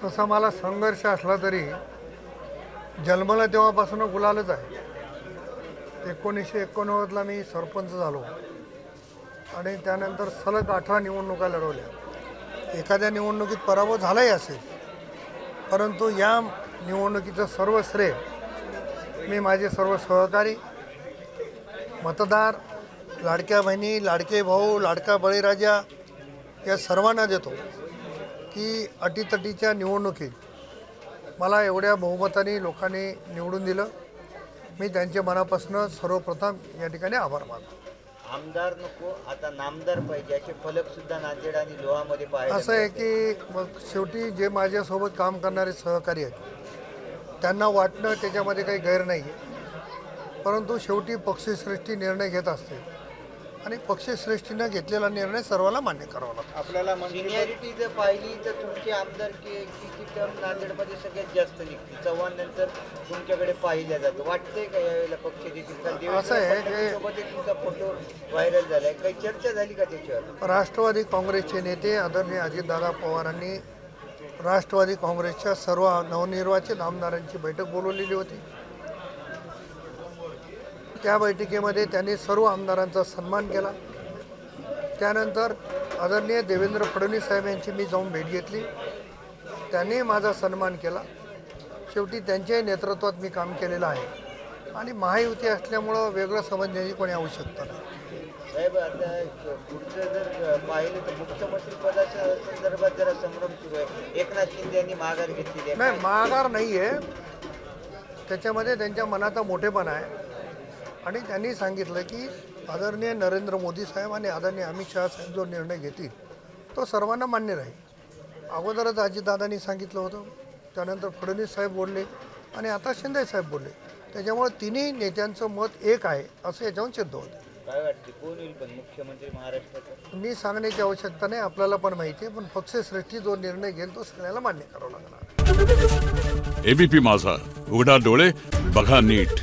तसा मला संघर्ष असला तरी जन्मला तेव्हापासून गुलालच आहे। 1989ला मी सरपंच झालो आणि त्यानंतर सलग 18 निवडणुका लढवल्या। एखाद्या निवडणुकीत पराभव झालाही असेल, परंतु या निवडणुकीचं सर्व श्रेय मी माझे सर्व सहकारी, मतदार, लाडक्या बहिणी, लाडके भाऊ, लाडका बळीराजा या सर्वांना देतो की अटीतटीच्या निवडणुकीत मला एवढ्या बहुमताने लोकांनी निवडून दिलं। मी त्यांच्या मनापासून सर्वप्रथम या ठिकाणी आभार मानतो। आमदार नको आता नामदार पाहिजे असे फलक सुद्धा नांदेड आणि लोहामध्ये पाहायला असं आहे की मग शेवटी जे माझ्यासोबत काम करणारे सहकारी आहेत त्यांना वाटणं त्याच्यामध्ये काही गैर नाही आहे, परंतु शेवटी पक्षश्रेष्ठी निर्णय घेत असते आणि पक्षश्रेष्ठीनं घेतलेला निर्णय सर्वांना मान्य करावा लागतो। आपल्याला सिनियरिटी जर पाहिली तर तुमची आमदार की टर्म नांदेडमध्ये सगळ्यात जास्त निघते। चव्हाण नंतर तुमच्याकडे पाहिल्या जातं, वाटतंय का यावेळेला पक्ष देखील? असं आहे सोबत तुमचा फोटो व्हायरल झालाय, काही चर्चा झाली का त्याच्यावर? राष्ट्रवादी काँग्रेसचे नेते आदरणीय अजितदादा पवारांनी राष्ट्रवादी काँग्रेसच्या सर्व नवनिर्वाचित आमदारांची बैठक बोलवलेली होती। त्या बैठकीमध्ये त्यांनी सर्व आमदारांचा सन्मान केला। त्यानंतर आदरणीय देवेंद्र फडणवीस साहेब यांची मी जाऊन भेट घेतली, त्यांनी माझा सन्मान केला। शेवटी त्यांच्याही नेतृत्वात मी काम केलेलं आहे आणि महायुती असल्यामुळं वेगळं समजण्याची कोणी आवश्यकता नाही। साहेब आता पुढचं जर पाहिलं तर मुख्यमंत्री पदाच्या संदर्भात जरा संभ्रम सुरू आहे। एकनाथ शिंदे यांनी माघार घेतलेली आहे। नाही, माघार नाही आहे, त्याच्यामध्ये त्यांच्या मनाचा मोठेपणा आहे आणि त्यांनी सांगितलं की आदरणीय नरेंद्र मोदी साहेब आणि आदरणीय अमित शहा साहेब जो निर्णय घेतील तो सर्वांना मान्य राहील। अगोदरच अजितदादांनी सांगितलं होतं, त्यानंतर फडणवीस साहेब बोलले आणि आता शिंदे साहेब बोलले, त्याच्यामुळे तिन्ही नेत्यांचं मत एक आहे असं याच्यावरून सिद्ध होतं। काय वाटते कोण होईल पण मुख्यमंत्री महाराष्ट्राचा? मी सांगण्याची आवश्यकता नाही, आपल्याला पण माहिती आहे, पण पक्षश्रेष्ठी जो निर्णय घेईल तो सगळ्याला मान्य करावा लागणार। एबीपी माझा, उघडा डोळे बघा नीट।